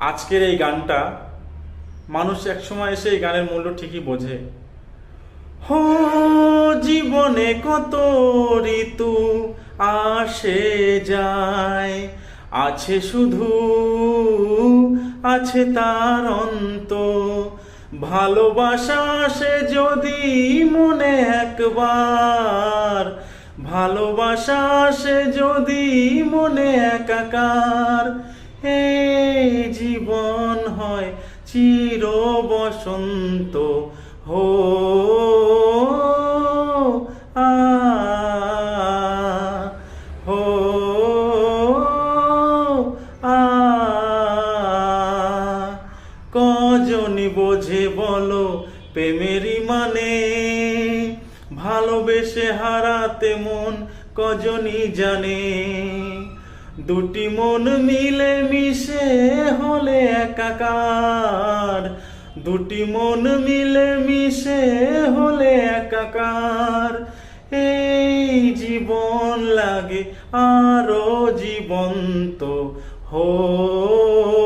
আজকের এই গানটা মানুষ একসময় এসে এই গানের মূল্য ঠিকই বোঝে। হো, জীবনে কত ঋতু আসে যায়, আছে শুধু, আছে তার অন্ত। ভালোবাসা আসে যদি মনে একবার, ভালোবাসা আসে যদি মনে একাকার। এই জীবন হয় চির বসন্ত। হো, আ, হো, আ, কজনই বোঝে বলো প্রেমেরই মানে, ভালোবেসে হারাতে মন কজনই জানে। দুটি মন মিলে মিশে হলে একাকার, দুটি মন মিলে মিশে হলে একাকার। এই জীবন লাগে আরো জীবন্ত। হো।